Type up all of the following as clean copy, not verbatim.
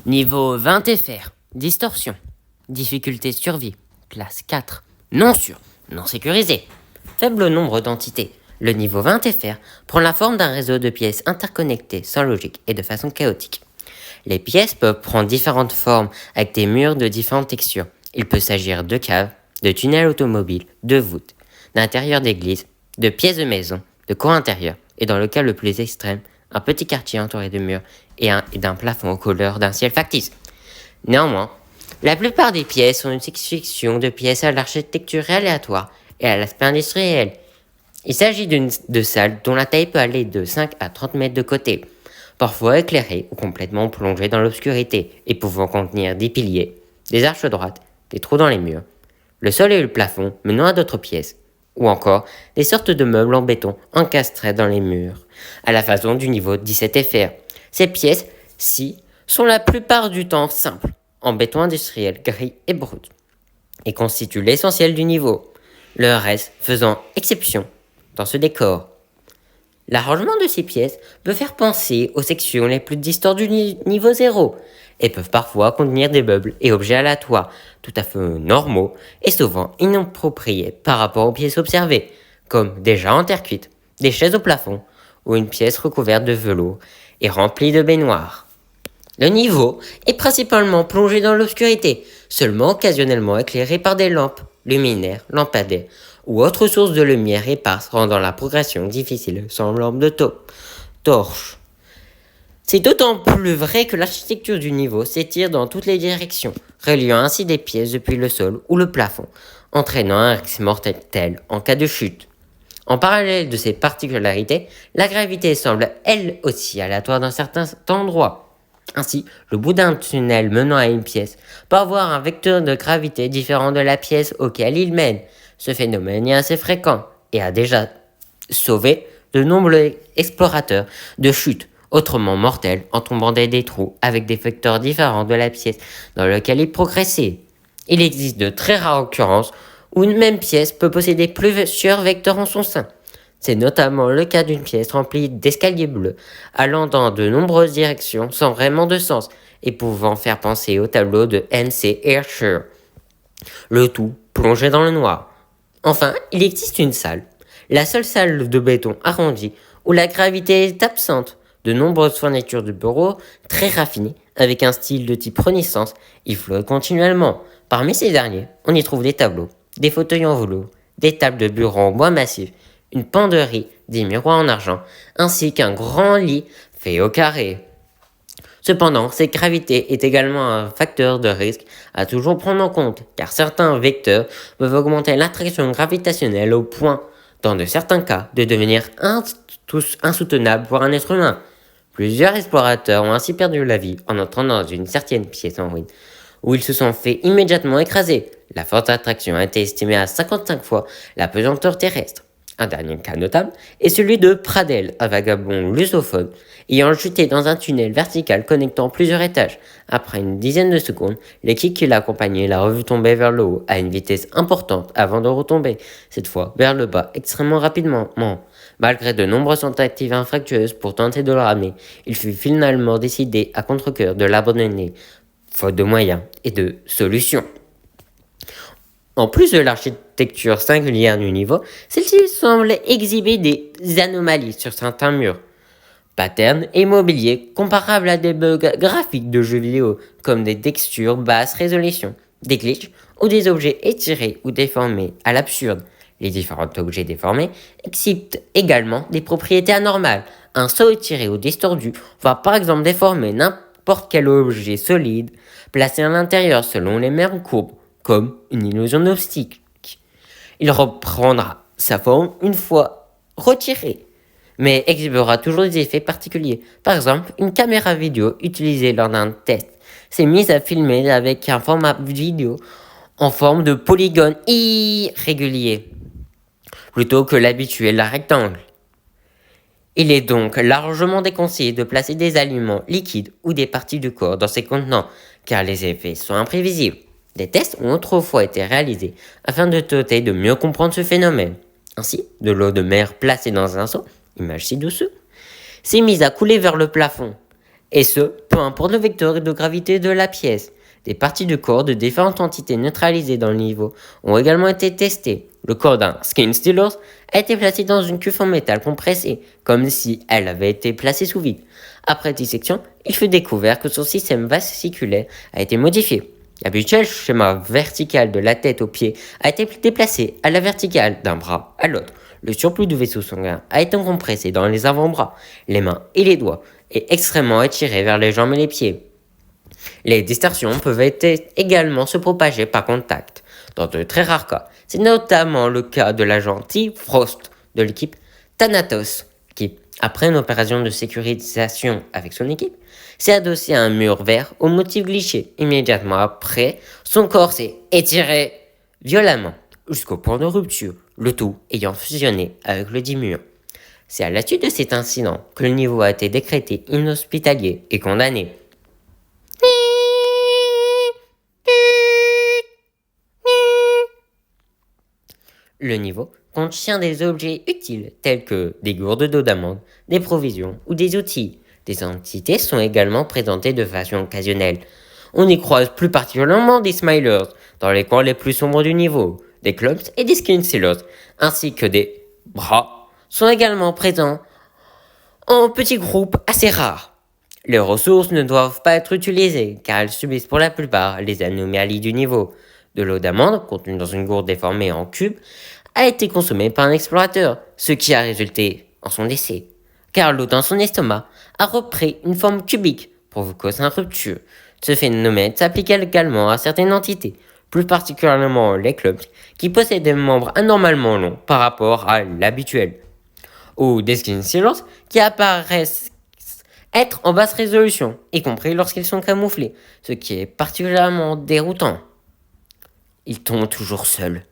Niveau 20 FR, distorsion. Difficulté survie, classe 4. Non sûr, non sécurisé. Faible nombre d'entités. Le niveau 20 FR prend la forme d'un réseau de pièces interconnectées sans logique et de façon chaotique. Les pièces peuvent prendre différentes formes avec des murs de différentes textures. Il peut s'agir de caves, de tunnels automobiles, de voûtes, d'intérieurs d'églises, de pièces de maison, de cours intérieurs et dans le cas le plus extrême, un petit quartier entouré de murs et d'un plafond aux couleurs d'un ciel factice. Néanmoins, la plupart des pièces sont une succession de pièces à l'architecture aléatoire et à l'aspect industriel. Il s'agit de salles dont la taille peut aller de 5 à 30 mètres de côté, parfois éclairées ou complètement plongées dans l'obscurité et pouvant contenir des piliers, des arches droites, des trous dans les murs, le sol et le plafond menant à d'autres pièces, ou encore des sortes de meubles en béton encastrés dans les murs, à la façon du niveau 17 FR. Ces pièces-ci sont la plupart du temps simples, en béton industriel gris et brut, et constituent l'essentiel du niveau, le reste faisant exception dans ce décor. L'arrangement de ces pièces peut faire penser aux sections les plus distantes du niveau 0 et peuvent parfois contenir des meubles et objets aléatoires tout à fait normaux et souvent inappropriés par rapport aux pièces observées, comme des jarres en terre cuite, des chaises au plafond ou une pièce recouverte de velours et remplie de baignoires. Le niveau est principalement plongé dans l'obscurité, seulement occasionnellement éclairé par des lampes, luminaires, lampadaires ou autres sources de lumière éparses rendant la progression difficile sans lampe de torche. C'est d'autant plus vrai que l'architecture du niveau s'étire dans toutes les directions, reliant ainsi des pièces depuis le sol ou le plafond, entraînant un risque mortel en cas de chute. En parallèle de ces particularités, la gravité semble elle aussi aléatoire dans certains endroits. Ainsi, le bout d'un tunnel menant à une pièce peut avoir un vecteur de gravité différent de la pièce auquel il mène. Ce phénomène est assez fréquent et a déjà sauvé de nombreux explorateurs de chutes autrement mortelles en tombant dans des trous avec des vecteurs différents de la pièce dans laquelle ils progressaient. Il existe de très rares occurrences où une même pièce peut posséder plusieurs vecteurs en son sein. C'est notamment le cas d'une pièce remplie d'escaliers bleus, allant dans de nombreuses directions sans vraiment de sens et pouvant faire penser au tableau de N.C. Escher. Le tout plongé dans le noir. Enfin, il existe une salle, la seule salle de béton arrondi où la gravité est absente. De nombreuses fournitures de bureaux très raffinées, avec un style de type Renaissance, y flottent continuellement. Parmi ces derniers, on y trouve des tableaux, des fauteuils en velours, des tables de bureau en bois massif, une penderie, des miroirs en argent, ainsi qu'un grand lit fait au carré. Cependant, cette gravité est également un facteur de risque à toujours prendre en compte, car certains vecteurs peuvent augmenter l'attraction gravitationnelle au point, dans de certains cas, de devenir insoutenable pour un être humain. Plusieurs explorateurs ont ainsi perdu la vie en entrant dans une certaine pièce en ruine, où ils se sont fait immédiatement écraser. La forte attraction a été estimée à 55 fois la pesanteur terrestre. Un dernier cas notable est celui de Pradel, un vagabond lusophone, ayant chuté dans un tunnel vertical connectant plusieurs étages. Après une dizaine de secondes, l'équipe qui l'accompagnait l'a revu tomber vers le haut à une vitesse importante avant de retomber, cette fois vers le bas extrêmement rapidement. Malgré de nombreuses tentatives infructueuses pour tenter de le ramener, il fut finalement décidé à contre-cœur de l'abandonner, faute de moyens et de solutions. En plus de l'architecture singulière du niveau, celle-ci semble exhiber des anomalies sur certains murs. Patterns et mobilier comparables à des bugs graphiques de jeux vidéo, comme des textures basse résolution, des glitches ou des objets étirés ou déformés à l'absurde. Les différents objets déformés exhibent également des propriétés anormales. Un saut étiré ou distordu va par exemple déformer n'importe quel objet solide placé à l'intérieur selon les mêmes courbes, comme une illusion d'optique. Il reprendra sa forme une fois retiré, mais exhibera toujours des effets particuliers. Par exemple, une caméra vidéo utilisée lors d'un test s'est mise à filmer avec un format vidéo en forme de polygone irrégulier, plutôt que l'habituel rectangle. Il est donc largement déconseillé de placer des aliments liquides ou des parties du corps dans ces contenants, car les effets sont imprévisibles. Des tests ont autrefois été réalisés afin de tenter de mieux comprendre ce phénomène. Ainsi, de l'eau de mer placée dans un seau, image ci-dessous, s'est mise à couler vers le plafond. Et ce, peu importe le vecteur de gravité de la pièce. Des parties du corps de différentes entités neutralisées dans le niveau ont également été testées. Le corps d'un Skin Stealers a été placé dans une cuve en métal compressée, comme si elle avait été placée sous vide. Après dissection, il fut découvert que son système vasculaire a été modifié. L'habituel schéma vertical de la tête aux pieds a été déplacé à la verticale d'un bras à l'autre. Le surplus de vaisseau sanguin a été compressé dans les avant-bras, les mains et les doigts, et extrêmement étiré vers les jambes et les pieds. Les distorsions peuvent également se propager par contact. Dans de très rares cas, c'est notamment le cas de l'agent T-Frost de l'équipe Thanatos, qui, après une opération de sécurisation avec son équipe, s'est adossé à un mur vert au motif glitché. Immédiatement après, son corps s'est étiré violemment jusqu'au point de rupture, le tout ayant fusionné avec le dit mur. C'est à la suite de cet incident que le niveau a été décrété inhospitalier et condamné. Le niveau contient des objets utiles tels que des gourdes d'eau d'amande, des provisions ou des outils. Des entités sont également présentées de façon occasionnelle. On y croise plus particulièrement des smilers dans les coins les plus sombres du niveau. Des clubs et des skin sealers, ainsi que des bras, sont également présents en petits groupes assez rares. Les ressources ne doivent pas être utilisées car elles subissent pour la plupart les anomalies du niveau. De l'eau d'amande, contenue dans une gourde déformée en cube, a été consommée par un explorateur, ce qui a résulté en son décès. Car l'eau dans son estomac a repris une forme cubique, provoquant sa rupture. Ce phénomène s'applique également à certaines entités, plus particulièrement les clubs, qui possèdent des membres anormalement longs par rapport à l'habituel, ou des skin sealers qui apparaissent être en basse résolution, y compris lorsqu'ils sont camouflés, ce qui est particulièrement déroutant. Ils tombent toujours seuls.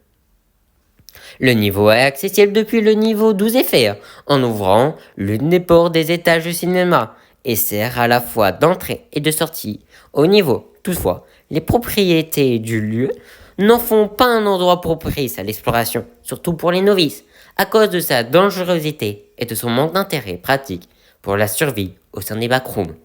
Le niveau est accessible depuis le niveau 12 FR, en ouvrant l'une des portes des étages du cinéma, et sert à la fois d'entrée et de sortie au niveau. Toutefois, les propriétés du lieu n'en font pas un endroit propice à l'exploration, surtout pour les novices, à cause de sa dangerosité et de son manque d'intérêt pratique pour la survie au sein des backrooms.